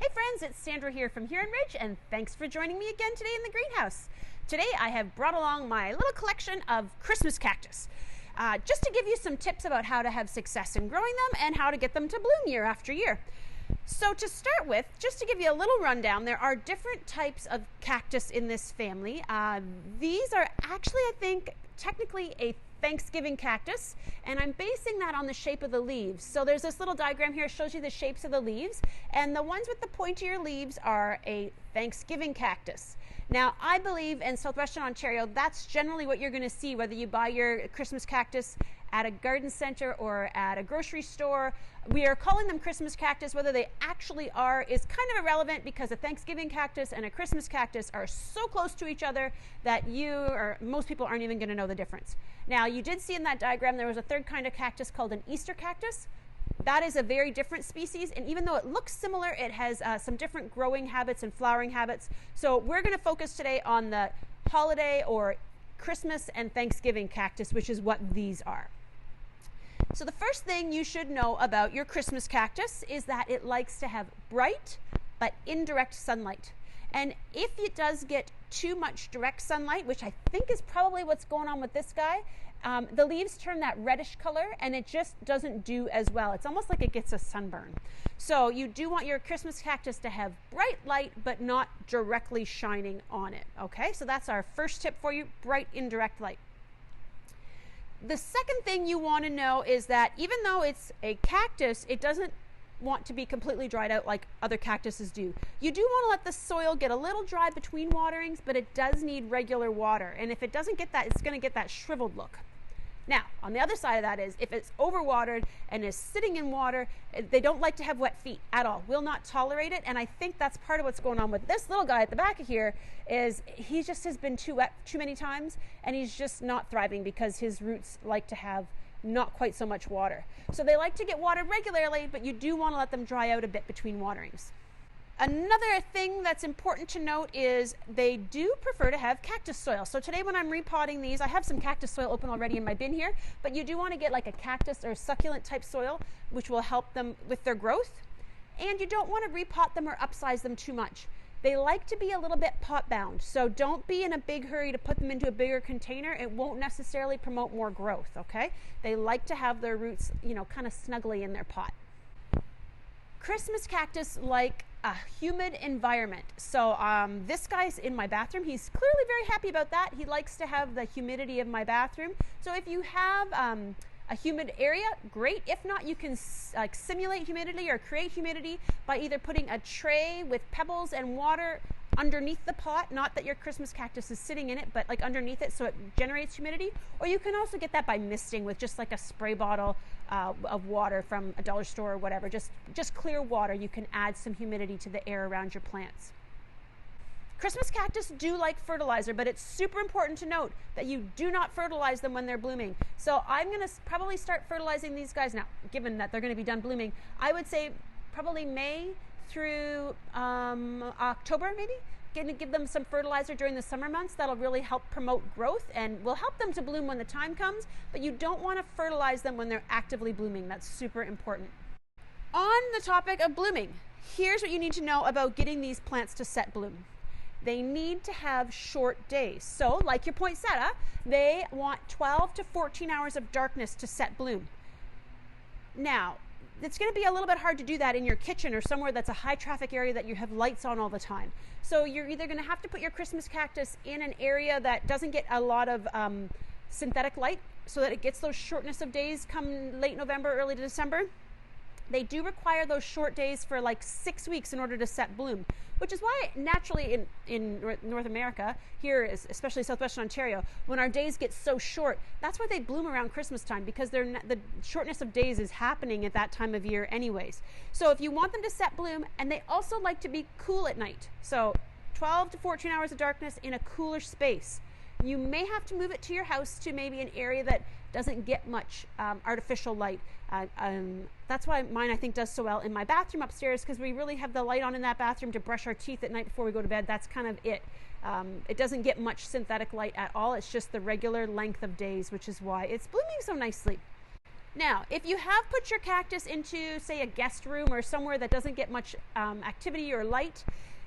Hey friends, it's Sandra here from Huron Ridge, and thanks for joining me again today in the greenhouse. Today I have brought along my little collection of Christmas cactus, just to give you some tips about how to have success in growing them and how to get them to bloom year after year. So to start with, just to give you a little rundown, there are different types of cactus in this family. These are actually, I think, technically a Thanksgiving cactus, and I'm basing that on the shape of the leaves. So there's this little diagram here that shows you the shapes of the leaves, and the ones with the pointier leaves are a Thanksgiving cactus. Now, I believe in southwestern Ontario, that's generally what you're going to see, whether you buy your Christmas cactus at a garden center or at a grocery store. We are calling them Christmas cactus. Whether they actually are is kind of irrelevant, because a Thanksgiving cactus and a Christmas cactus are so close to each other that you or most people aren't even going to know the difference. Now, you did see in that diagram there was a third kind of cactus called an Easter cactus. That is a very different species, and even though it looks similar, it has some different growing habits and flowering habits. So we're going to focus today on the holiday or Christmas and Thanksgiving cactus, which is what these are. So the first thing you should know about your Christmas cactus is that it likes to have bright but indirect sunlight. And if it does get too much direct sunlight, which I think is probably what's going on with this guy, the leaves turn that reddish color and it just doesn't do as well. It's almost like it gets a sunburn. So you do want your Christmas cactus to have bright light but not directly shining on it. Okay, so that's our first tip for you: bright indirect light. The second thing you want to know is that even though it's a cactus, it doesn't want to be completely dried out like other cactuses do. You do want to let the soil get a little dry between waterings, but it does need regular water. And if it doesn't get that, it's going to get that shriveled look. Now, on the other side of that is, if it's overwatered and is sitting in water, they don't like to have wet feet at all. Will not tolerate it. And I think that's part of what's going on with this little guy at the back of here, is he just has been too wet too many times, and he's just not thriving because his roots like to have not quite so much water. So they like to get watered regularly, but you do want to let them dry out a bit between waterings. Another thing that's important to note is they do prefer to have cactus soil. So today when I'm repotting these, I have some cactus soil open already in my bin here, but you do want to get like a cactus or succulent type soil, which will help them with their growth. And you don't want to repot them or upsize them too much. They like to be a little bit pot bound, so don't be in a big hurry to put them into a bigger container. It won't necessarily promote more growth, okay? They like to have their roots, kind of snugly in their pot. Christmas cactus like a humid environment. So this guy's in my bathroom. He's clearly very happy about that. He likes to have the humidity of my bathroom. So if you have a humid area, great. If not, you can simulate humidity or create humidity by either putting a tray with pebbles and water underneath the pot, not that your Christmas cactus is sitting in it, but like underneath it so it generates humidity. Or you can also get that by misting with just like a spray bottle of water from a dollar store or whatever. Just clear water. You can add some humidity to the air around your plants. Christmas cactus do like fertilizer, but it's super important to note that you do not fertilize them when they're blooming. So I'm going to probably start fertilizing these guys now, given that they're going to be done blooming. I would say probably May through October, maybe. Going to give them some fertilizer during the summer months. That'll really help promote growth and will help them to bloom when the time comes, but you don't want to fertilize them when they're actively blooming. That's super important. On the topic of blooming, here's what you need to know about getting these plants to set bloom. They need to have short days. So, like your poinsettia, they want 12 to 14 hours of darkness to set bloom. Now, it's going to be a little bit hard to do that in your kitchen or somewhere that's a high traffic area that you have lights on all the time. So you're either going to have to put your Christmas cactus in an area that doesn't get a lot of synthetic light so that it gets those shortness of days come late November, early December. They do require those short days for like 6 weeks in order to set bloom, which is why naturally in North America, here, especially southwestern Ontario, when our days get so short, that's why they bloom around Christmas time, because the shortness of days is happening at that time of year anyways. So if you want them to set bloom, and they also like to be cool at night, so 12 to 14 hours of darkness in a cooler space. You may have to move it to your house to maybe an area that doesn't get much artificial light. That's why mine, I think, does so well in my bathroom upstairs, because we really have the light on in that bathroom to brush our teeth at night before we go to bed. That's kind of it. It doesn't get much synthetic light at all. It's just the regular length of days, which is why it's blooming so nicely. Now, if you have put your cactus into, say, a guest room or somewhere that doesn't get much activity or light,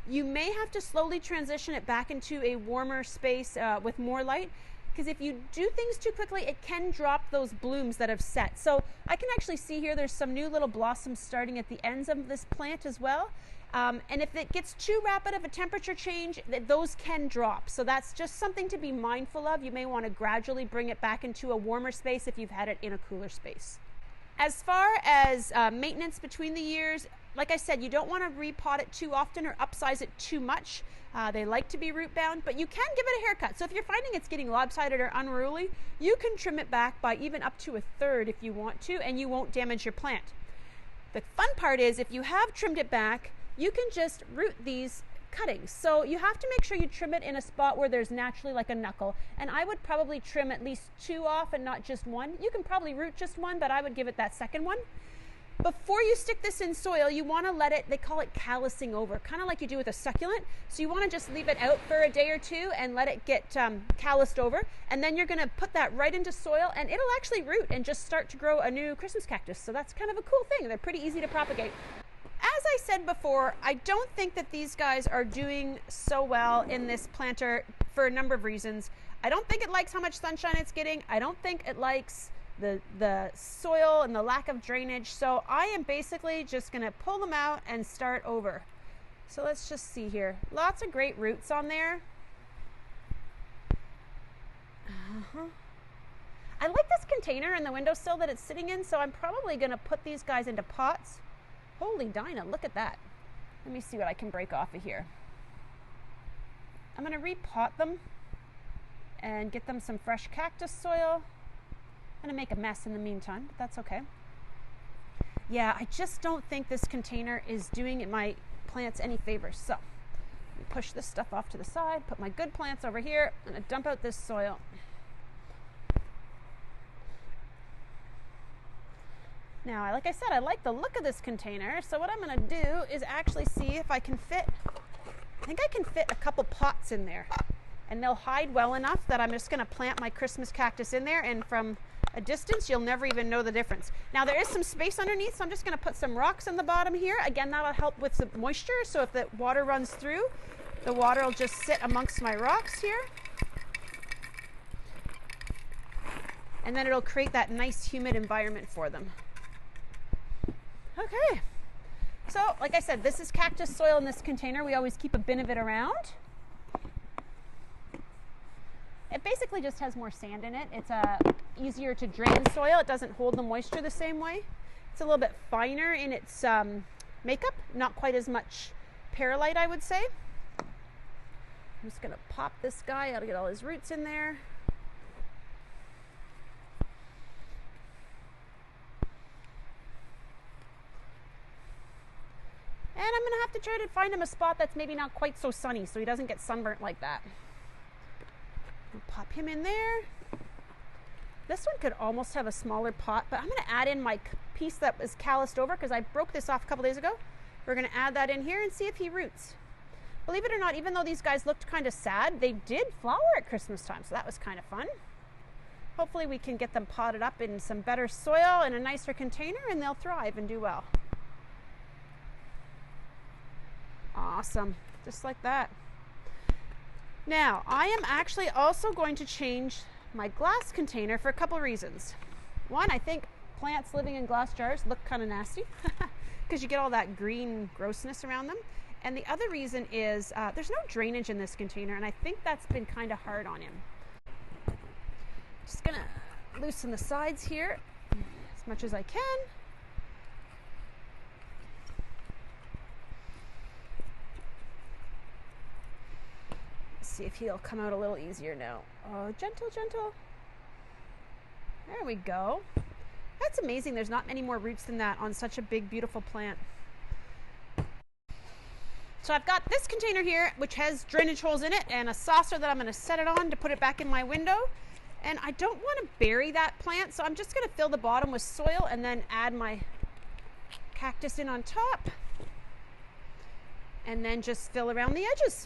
you may have to slowly transition it back into a warmer space with more light, because if you do things too quickly, it can drop those blooms that have set. So I can actually see here there's some new little blossoms starting at the ends of this plant as well. And if it gets too rapid of a temperature change, those can drop. So that's just something to be mindful of. You may want to gradually bring it back into a warmer space if you've had it in a cooler space. As far as maintenance between the years, like I said, you don't want to repot it too often or upsize it too much. They like to be root bound, but you can give it a haircut. So if you're finding it's getting lopsided or unruly, you can trim it back by even up to 1/3 if you want to, and you won't damage your plant. The fun part is if you have trimmed it back, you can just root these cuttings. So you have to make sure you trim it in a spot where there's naturally like a knuckle. And I would probably trim at least 2 off and not just 1. You can probably root just 1, but I would give it that second one. Before you stick this in soil, you want to let it, they call it callousing over, kind of like you do with a succulent. So you want to just leave it out for a day or 2 and let it get calloused over. And then you're going to put that right into soil and it'll actually root and just start to grow a new Christmas cactus. So that's kind of a cool thing. They're pretty easy to propagate. As I said before, I don't think that these guys are doing so well in this planter for a number of reasons. I don't think it likes how much sunshine it's getting. I don't think it likes the soil and the lack of drainage. So I am basically just going to pull them out and start over. So let's just see here. Lots of great roots on there. I like this container and the windowsill that it's sitting in, so I'm probably going to put these guys into pots. Holy Dinah, look at that. Let me see what I can break off of here. I'm going to repot them and get them some fresh cactus soil. I'm going to make a mess in the meantime, but that's okay. Yeah, I just don't think this container is doing my plants any favors. So, push this stuff off to the side, put my good plants over here, I'm going to dump out this soil. Now, like I said, I like the look of this container, so what I'm going to do is actually see if I can fit, I think I can fit a couple pots in there. And they'll hide well enough that I'm just going to plant my Christmas cactus in there, and from a distance, you'll never even know the difference. Now, there is some space underneath, so I'm just going to put some rocks on the bottom here. Again, that'll help with the moisture, so if the water runs through, the water will just sit amongst my rocks here. And then it'll create that nice humid environment for them. Okay, so like I said, this is cactus soil in this container. We always keep a bin of it around. It basically just has more sand in it. It's easier to drain soil. It doesn't hold the moisture the same way. It's a little bit finer in its makeup, not quite as much perlite, I would say. I'm just going to pop this guy. I'll get all his roots in there. And I'm going to have to try to find him a spot that's maybe not quite so sunny so he doesn't get sunburnt like that. I'll pop him in there. This one could almost have a smaller pot, but I'm going to add in my piece that was calloused over because I broke this off a couple days ago. We're going to add that in here and see if he roots. Believe it or not, even though these guys looked kind of sad, they did flower at Christmas time, so that was kind of fun. Hopefully we can get them potted up in some better soil and a nicer container, and they'll thrive and do well. Awesome, just like that. Now, I am actually also going to change my glass container for a couple reasons. One, I think plants living in glass jars look kind of nasty because you get all that green grossness around them. And the other reason is there's no drainage in this container, and I think that's been kind of hard on him. Just gonna loosen the sides here as much as I can. See if he'll come out a little easier now. Oh, gentle, gentle. There we go. That's amazing. There's not many more roots than that on such a big, beautiful plant. So I've got this container here, which has drainage holes in it, and a saucer that I'm going to set it on to put it back in my window. And I don't want to bury that plant, so I'm just going to fill the bottom with soil and then add my cactus in on top. And then just fill around the edges.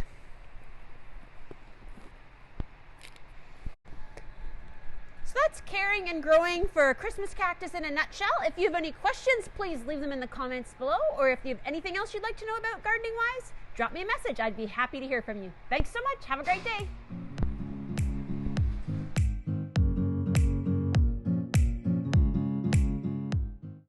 So that's caring and growing for a Christmas cactus in a nutshell. If you have any questions, please leave them in the comments below, or if you have anything else you'd like to know about gardening wise, drop me a message. I'd be happy to hear from you. Thanks so much. Have a great day.